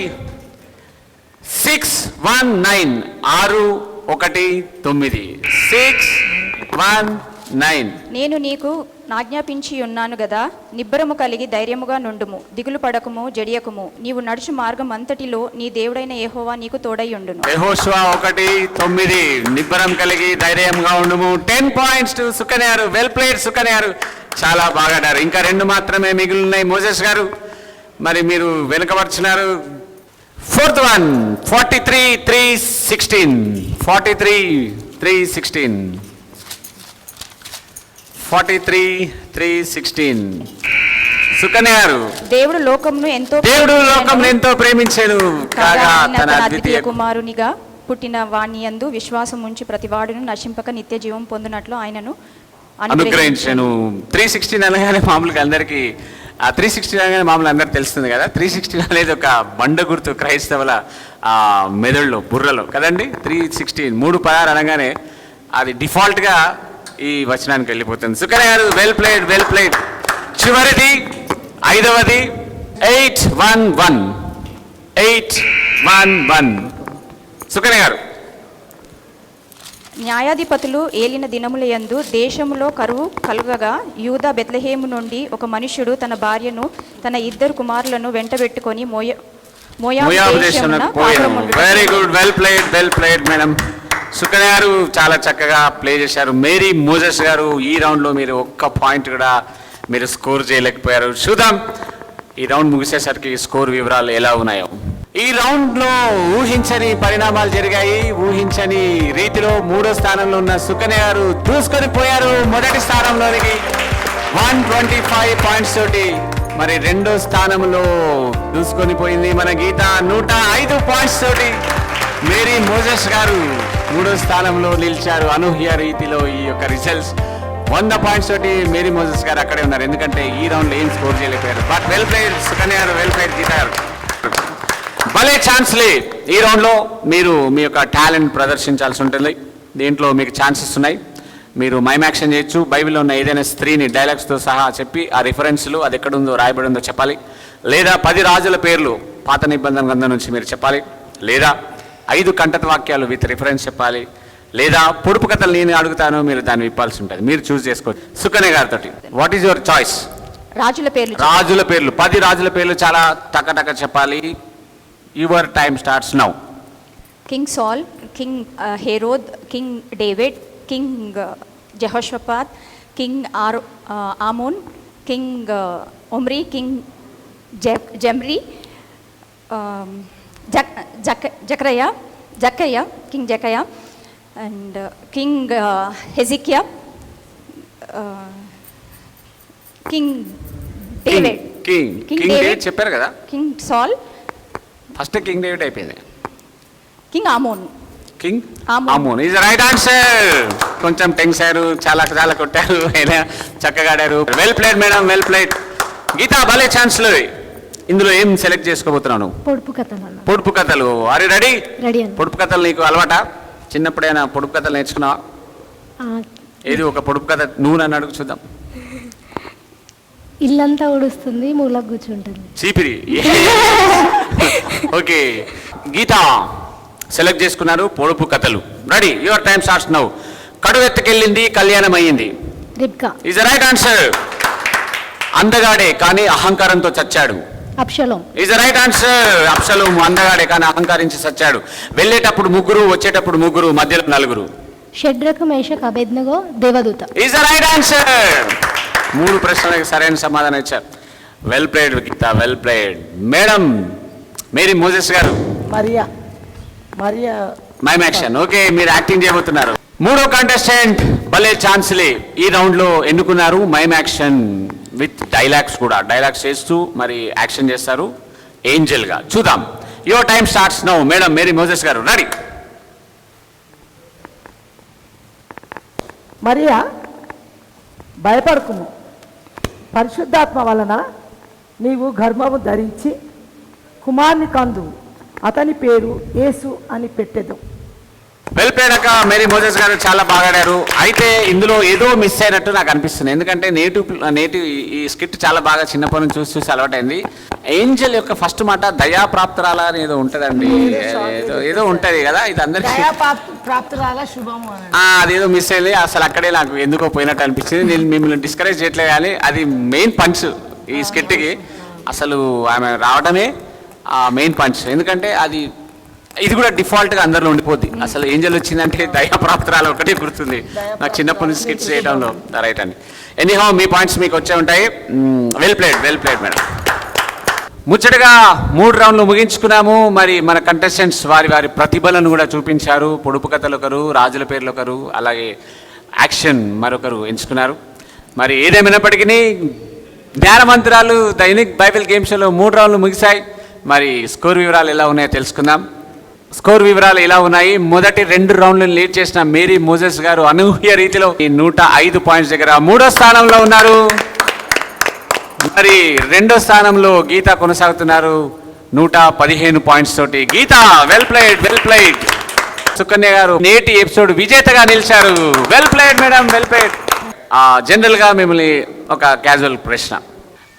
619, 619, 619. నేను నీకు ఆజ్ఞాపించి ఉన్నాను గదా, నిబ్బరము కలిగి ధైర్యముగా నుండుము, దిగులు పడకుము, జడియకుము. నీవు నడుచు మార్గం అంతటిలో నీ దేవుడైన యెహోవా నీకు తోడై ఉండును. యెహోషువ 1:9. నిబ్బరం కలిగి ధైర్యంగా ఉండుము. 10 పాయింట్స్ టు సుకన్య గారు. వెల్ ప్లేడ్ సుకన్య గారు, చాలా బాగా ఆడారు. ఇంకా 2 మాత్రమే మిగిలినాయి. మోజెస్ గారు మరి మీరు వెనుకబడుచున్నారు. 4th one 43:316, 43:316, 43:316. సుకన్య గారు, దేవుడు లోకమును ఎంతో ప్రేమించాడు కాగా తన అద్వితీయ కుమారునిగా పుట్టిన వాణి యందు విశ్వాసం ఉంచి ప్రతివాడును నశింపక నిత్య జీవం పొందినట్లు ఆయనను అనుగ్రహించాను. 316 అనగానే మామూలుగా అందరికీ ఆ 316 అనగానే మామూలు అందరికి తెలుస్తుంది కదా. 316 అనేది ఒక బండ గుర్తు క్రైస్తవుల మెదడులో, బుర్రలో కదండి. 316 3 అనగానే అది డిఫాల్ట్గా ఈ వచనానికి వెళ్ళిపోతుంది. సుకన్య గారు వెల్ ప్లేడ్, వెల్ ప్లేడ్. చివరిది 5వది 811, 8-1-1. సుకన్య గారు. న్యాయాధిపతులు ఏలిన దినములయందు దేశములో కరువు కలుగగా యూదా బెత్లెహేము నుండి ఒక మనుష్యుడు తన భార్యను తన 2 కుమారులను వెంటబెట్టుకొని మోయాబు దేశమున కాపురముండుటకు very good, well played madam. Sukanya garu చాలా చక్కగా ప్లే చేశారు. మేరీ మోజెస్ గారు ఈ రౌండ్లో మీరు ఒక్క పాయింట్ కూడా మీరు స్కోర్ చేయలేకపోయారు. చూద్దాం ఈ రౌండ్ ముగిసేసరికి స్కోర్ వివరాలు ఎలా ఉన్నాయో. ఈ రౌండ్లో ఊహించని పరిణామాలు జరిగాయి. ఊహించని రీతిలో 3వ స్థానంలో ఉన్న సుకన్య గారు దూసుకొని పోయారు మొదటి స్థానంలోనికి 125 పాయింట్స్ తోటి. మరి 2వ స్థానంలో దూసుకొని పోయింది మన గీత 105 పాయింట్స్ తోటి. మేరీ మోజెస్ గారు 3వ స్థానంలో నిలిచారు. అనూహ్య రీతిలో ఈ యొక్క రిజల్ట్స్ 100 పాయింట్స్ తోటి మేరీ మోజెస్ గారు అక్కడే ఉన్నారు, ఎందుకంటే ఈ రౌండ్లో ఏం స్కోర్ చేయలేకపోయారు. బట్ వెల్ ప్లేడ్ సుకన్య గారు, వెల్ ప్లేడ్ గీత గారు. భలే ఛాన్స్లే. ఈ రౌండ్లో మీరు మీ యొక్క టాలెంట్ ప్రదర్శించాల్సి ఉంటుంది. దీంట్లో మీకు ఛాన్సెస్ ఉన్నాయి. మీరు మైమ్ యాక్షన్ చేయొచ్చు. బైబిల్లో ఉన్న ఏదైనా స్త్రీని డైలాగ్స్తో సహా చెప్పి ఆ రిఫరెన్స్లు అది ఎక్కడుందో రాయబడి ఉందో చెప్పాలి. లేదా 10 రాజుల పేర్లు పాత నిబంధన గ్రంథం నుంచి మీరు చెప్పాలి. లేదా 5 కంటత వాక్యాలు విత్ రిఫరెన్స్ చెప్పాలి. లేదా పొడుపు కథలు నేను అడుగుతాను, మీరు దాన్ని విప్పాల్సి ఉంటుంది. మీరు చూస్ చేసుకోవచ్చు. సుకన్య గారితో వాట్ ఈజ్ యువర్ చాయిస్? రాజుల పేర్లు 10 రాజుల పేర్లు చాలా టక చెప్పాలి. Your time starts now. King Saul, king Herod, king David, king Jehoshaphat, king Amon, king Omri, king Zimri, జక్కయ్య, కింగ్ జక్కయ్య, and king Hezekiah, king David. King David చెప్పారు కదా. King Saul, first king David అయిపోయింది. King Amon. King Amon is right answer. కొంచెం tense అయ్యారు, చాలా కొట్టారు, అయినా చక్కగా ఆడారు. Well played madam, well played. Geetha భలే ఛాన్స్లు. ఇందులో ఏం సెలెక్ట్ చేసుకోబోతున్నాను? పొడుపు కథలు. Are you ready? పొడుపు కథలు నీకు అలవాటా? చిన్నప్పుడైనా పొడుపు కథలు నేర్చుకున్నావా? ఏది ఒక పొడుపు కథ నువ్వు నన్ను అడుగు చూద్దాం. ఇల్లంతా ఉడుస్తుంది, మూలకు కూర్చుంటుంది. చీపిరి. ఓకే గీత సెలెక్ట్ చేసుకున్నారు పొడుపు కథలు. Ready, your time starts now. కడువెత్తకెళ్ళింది, కళ్యాణం అయ్యింది. రిబ్కా ఈజ్ ద రైట్ ఆన్సర్. అందగాడే కానీ అహంకారంతో చచ్చాడు. అబ్షలోం ఈజ్ ద రైట్ ఆన్సర్. అబ్షలోం అందగాడే కానీ అహంకరించి చచ్చాడు. వెళ్ళేటప్పుడు 3, వచ్చేటప్పుడు 3, మధ్యలో 4. షడ్రకు, మేషక్, అబేద్నగో, దేవదూత. Is the right answer. 3 ప్రశ్నలకు సరైన సమాధానం ఇచ్చారు. Well played Geetha, well played. Madam Mary Moses garu, మరియా మైమ్ యాక్షన్. ఓకే, మీరు యాక్టింగ్ చేయబోతున్నారు. 3వ కంటెస్టెంట్ భలే ఛాన్స్లే ఈ రౌండ్లో ఎన్నుకున్నారు. మైమ్ యాక్షన్ విత్ డైలాగ్స్ కూడా. డైలాగ్స్ చేస్తూ మరి యాక్షన్ చేస్తారు ఏంజల్గా. చూద్దాం. Your time starts now. Madam Mary Moses garu ready. మరియా, భయపడకుము. పరిశుద్ధాత్మ వలన నీవు గర్భము ధరించి కుమారుని కందు, అతని పేరు యేసు అని పెట్టెదు. వెల్ ప్లేడ్ అక్క. మేరీ మోజెస్ గారు చాలా బాగా ఆడారు. అయితే ఇందులో ఏదో మిస్ అయినట్టు నాకు అనిపిస్తుంది, ఎందుకంటే నేటి ఈ స్కిట్ చాలా బాగా చిన్నప్పటి నుంచి చూసి అలవాటైంది. ఏంజల్ యొక్క ఫస్ట్ మాట దయాప్రాప్తురాల అని ఏదో ఉంటుందండి, ఏదో ఉంటుంది కదా. ఇది అందరికీ అదేదో మిస్ అయింది. అసలు అక్కడే నాకు ఎందుకో పోయినట్టు అనిపించింది. నేను మిమ్మల్ని డిస్కరేజ్ చేయట్లేదు, కానీ అది మెయిన్ పంచ్ ఈ స్కిట్కి. అసలు ఆమె రావడమే మెయిన్ పంచ్, ఎందుకంటే ఇది కూడా డిఫాల్ట్గా అందరిలో ఉండిపోద్ది. అసలు ఏంజల్ వచ్చిందంటే దయాప్రాప్తురాలు ఒకటే గుర్తుంది నాకు చిన్నప్పటి నుంచి స్కిట్స్ చేయడంలో. రైట్ అండి. ఎనీహౌ మీ పాయింట్స్ మీకు వచ్చే ఉంటాయి. Well played madam. ముచ్చటగా 3 రౌండ్లు ముగించుకున్నాము. మరి మన కంటెస్టెంట్స్ వారి ప్రతిభలను కూడా చూపించారు. పొడుపు కథలు ఒకరు, రాజుల పేర్లు ఒకరు, అలాగే యాక్షన్ మరొకరు ఎంచుకున్నారు. మరి ఏదేమైనప్పటికీ జ్ఞానవంతురాలు ద యూనిక్ బైబిల్ గేమ్ షోలో 3 రౌండ్లు ముగిశాయి. మరి స్కోర్ వివరాలు ఎలా ఉన్నాయో తెలుసుకుందాం. స్కోర్ వివరాలు ఇలా ఉన్నాయి. మొదటి 2 రౌండ్లను లీడ్ చేసిన మేరీ మోజెస్ గారు అనూహ్య రీతిలో 105 పాయింట్స్ దగ్గర 3వ స్థానంలో ఉన్నారు. మరి 2వ స్థానంలో గీత కొనసాగుతున్నారు 115 పాయింట్స్ తోటి. గీత వెల్ ప్లేడ్. సుకన్య గారు నేటి ఎపిసోడ్ విజేతగా నిలిచారు. Well played madam, well played. జనరల్గా మిమ్మల్ని ఒక క్యాజువల్ ప్రశ్న.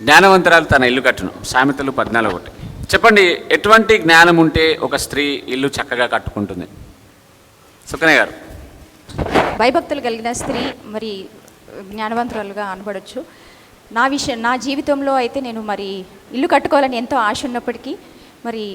జ్ఞానవంతురాలు తన ఇల్లు కట్టును, సామెతలు 14:1. చెప్పండి, ఎటువంటి జ్ఞానం ఉంటే ఒక స్త్రీ ఇల్లు చక్కగా కట్టుకుంటుంది? సుకన్య గారు. భయభక్తులు కలిగిన స్త్రీ మరి జ్ఞానవంతురాలుగా అనబడచ్చు. నా జీవితంలో అయితే నేను మరి ఇల్లు కట్టుకోవాలని ఎంతో ఆశ ఉన్నప్పటికీ మరి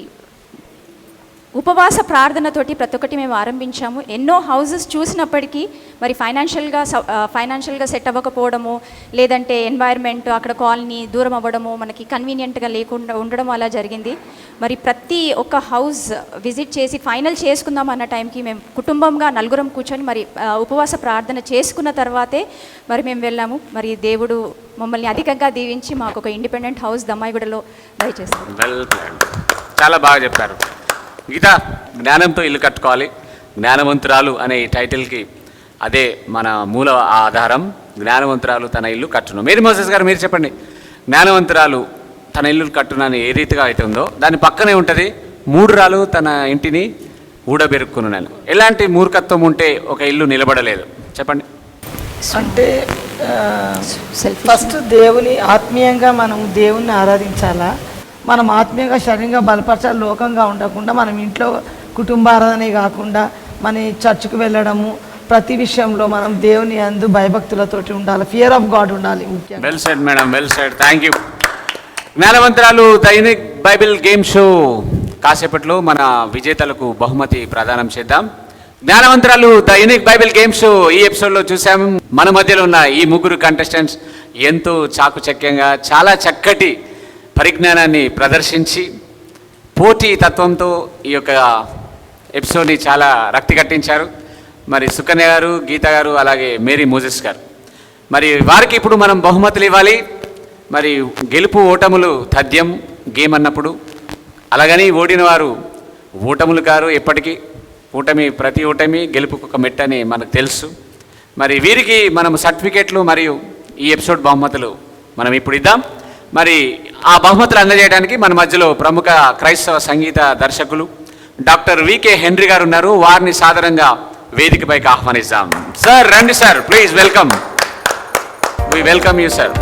ఉపవాస ప్రార్థనతోటి ప్రతి ఒక్కటి మేము ఆరంభించాము. ఎన్నో హౌజెస్ చూసినప్పటికీ మరి ఫైనాన్షియల్గా సెట్ అవ్వకపోవడము, లేదంటే ఎన్వైర్న్మెంట్ అక్కడ కాలనీ దూరం అవ్వడము, మనకి కన్వీనియంట్గా లేకుండా ఉండడం అలా జరిగింది. మరి ప్రతి ఒక్క హౌస్ విజిట్ చేసి ఫైనల్ చేసుకుందాం అన్న టైంకి మేము కుటుంబంగా నలుగురం కూర్చొని మరి ఉపవాస ప్రార్థన చేసుకున్న తర్వాతే మరి మేము వెళ్ళాము. మరి దేవుడు మమ్మల్ని అధికంగా దీవించి మాకు ఒక ఇండిపెండెంట్ హౌస్ దమ్మాయిగూడలో దయచేస్తాం. చాలా బాగా చెప్పారు. గీత, జ్ఞానంతో ఇల్లు కట్టుకోవాలి, జ్ఞానవంతురాలు అనే ఈ టైటిల్కి అదే మన మూల ఆధారం. జ్ఞానవంతురాలు తన ఇల్లు కట్టును. మేరీ మోసెస్ గారు, మీరు చెప్పండి, జ్ఞానవంతురాలు తన ఇల్లు కట్టునని ఏ రీతిగా అయితే ఉందో దాని పక్కనే ఉంటుంది మూఢురాలు తన ఇంటిని ఊడబెరుక్కున్నాను. ఎలాంటి మూర్ఖత్వం ఉంటే ఒక ఇల్లు నిలబడలేదు? చెప్పండి. అంటే ఫస్ట్ దేవుని ఆత్మీయంగా మనం దేవుణ్ణి ఆరాధించాలా, మనం ఆత్మీయంగా శరీరంగా బలపరచాలి. లోకంగా ఉండకుండా మనం ఇంట్లో కుటుంబ ఆరాధనే కాకుండా మన చర్చ్కి వెళ్ళడము, ప్రతి విషయంలో మనం దేవుని యందు భయభక్తులతోటి ఉండాలి, ఫియర్ ఆఫ్ గాడ్ ఉండాలి ముఖ్యంగా. Well said madam, well said, thank you. జ్ఞానవంతురాలు the unique Bible game show కాసేపట్లో మన విజేతలకు బహుమతి ప్రదానం చేద్దాం. జ్ఞానవంతురాలు the unique Bible game show ఈ ఎపిసోడ్లో చూసాము. మన మధ్యలో ఉన్న ఈ ముగ్గురు కంటెస్టెంట్స్ ఎంతో చాకుచక్యంగా చాలా చక్కటి పరిజ్ఞానాన్ని ప్రదర్శించి పోటీ తత్వంతో ఈ యొక్క ఎపిసోడ్ని చాలా రక్తి కట్టించారు. మరి సుకన్య గారు, గీత గారు, అలాగే మేరీ మోజెస్ గారు. మరి వారికి ఇప్పుడు మనం బహుమతులు ఇవ్వాలి. మరి గెలుపు ఓటములు తథ్యం గేమ్ అన్నప్పుడు, అలాగని ఓడిన వారు ఓటములు కారు. ఎప్పటికీ ప్రతి ఓటమి గెలుపుకు ఒక మెట్టని మనకు తెలుసు. మరి వీరికి మనం సర్టిఫికేట్లు మరియు ఈ ఎపిసోడ్ బహుమతులు మనం ఇప్పుడు ఇద్దాం. మరి ఆ బహుమతులు అందజేయడానికి మన మధ్యలో ప్రముఖ క్రైస్తవ సంగీత దర్శకులు డాక్టర్ వికే హెన్రీ గారు ఉన్నారు. వారిని సాదరంగా వేదికపైకి ఆహ్వానిస్తాం. సార్ రండి sir, please welcome. We welcome you sir.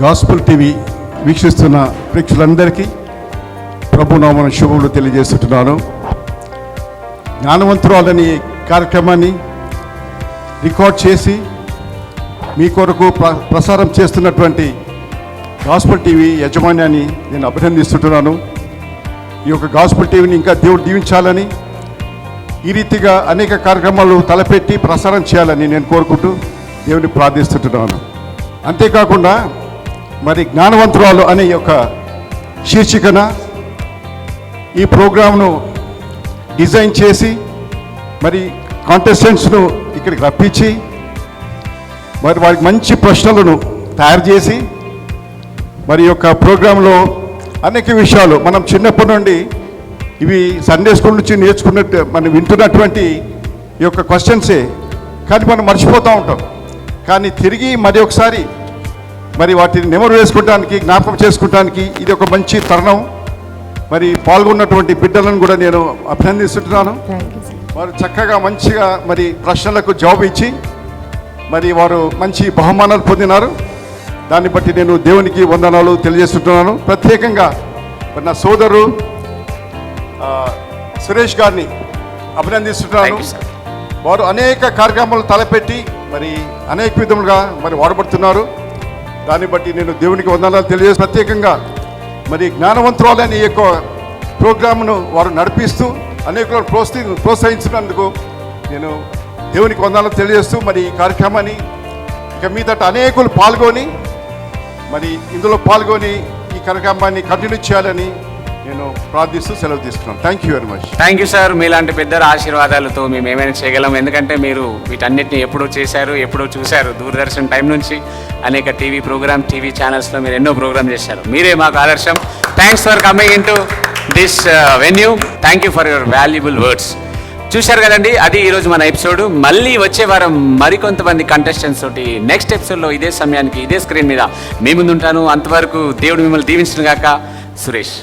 Gospel TV వీక్షిస్తున్న ప్రేక్షకులందరికీ ప్రభునామన శుభములు తెలియజేస్తున్నాను. జ్ఞానవంతురాలని కార్యక్రమాన్ని రికార్డ్ చేసి మీ కొరకు ప్రసారం చేస్తున్నటువంటి గాస్పుల్ టీవీ యజమాన్యాన్ని నేను అభినందిస్తున్నాను. ఈ యొక్క గాస్పుల్ టీవీని ఇంకా దేవుడు దీవించాలని, ఈ రీతిగా అనేక కార్యక్రమాలు తలపెట్టి ప్రసారం చేయాలని నేను కోరుకుంటూ దేవుని ప్రార్థిస్తున్నాను. అంతేకాకుండా మరి జ్ఞానవంతురాలు అనే యొక్క శీర్షికన ఈ ప్రోగ్రాంను డిజైన్ చేసి మరి కాంటెస్టెంట్స్ను ఇక్కడికి రప్పించి మరి వారికి మంచి ప్రశ్నలను తయారు చేసి మరి యొక్క ప్రోగ్రాంలో అనేక విషయాలు మనం చిన్నప్పటి నుండి ఇవి సండే స్కూల్ నుంచి నేర్చుకున్నట్టు మనం వింటున్నటువంటి ఈ యొక్క క్వశ్చన్సే, కానీ మనం మర్చిపోతూ ఉంటాం. కానీ తిరిగి మరి ఒకసారి మరి వాటిని నెమరు వేసుకోవడానికి, జ్ఞాపకం చేసుకోవడానికి ఇది ఒక మంచి తరుణం. మరి పాల్గొన్నటువంటి బిడ్డలను కూడా నేను అభినందిస్తున్నాను. వారు చక్కగా మంచిగా మరి ప్రశ్నలకు జవాబు ఇచ్చి మరి వారు మంచి బహుమానాలు పొందినారు. దాన్ని బట్టి నేను దేవునికి వందనాలు తెలియజేస్తున్నాను. ప్రత్యేకంగా మరి నా సోదరు సురేష్ గారిని అభినందిస్తున్నాను. Thank you, sir. వారు అనేక కార్యక్రమాలు తలపెట్టి మరి అనేక విధములుగా మరి వాడబడుతున్నారు. దాన్ని బట్టి నేను దేవునికి వందనాలు తెలియజేసి ప్రత్యేకంగా మరి జ్ఞానవంతురాలు అనే యొక్క ప్రోగ్రామ్ను వారు నడిపిస్తూ అనేకులను ప్రోత్సహించినందుకు నేను దేవునికి వందనాలు తెలియజేస్తూ మరి ఈ కార్యక్రమాన్ని ఇక మీదట అనేకులు పాల్గొని మరి ఇందులో పాల్గొని ఈ కార్యక్రమాన్ని కంటిన్యూ చేయాలని నేను ప్రార్థిస్తూ సెలవు తీసుకున్నాను. Thank you very much. Thank you sir. మీలాంటి పెద్దల ఆశీర్వాదాలతో మేము ఏమైనా చేయగలం. ఎందుకంటే మీరు వీటన్నిటిని ఎప్పుడో చేశారు, ఎప్పుడో చూశారు. దూరదర్శన్ టైం నుంచి అనేక టీవీ ఛానల్స్లో మీరు ఎన్నో ప్రోగ్రామ్ చేశారు. మీరే మాకు ఆదర్శం. Thanks for coming in to this venue. Thank you for your valuable words. చూశారు కదండి, అది ఈరోజు మన ఎపిసోడ్. మళ్ళీ వచ్చే వారం మరికొంతమంది కంటెస్టెంట్స్ తోటి నెక్స్ట్ ఎపిసోడ్లో ఇదే సమయానికి ఇదే స్క్రీన్ మీద మీ ముందు ఉంటాను. అంతవరకు దేవుడు మిమ్మల్ని దీవించిన గాక. సురేష్.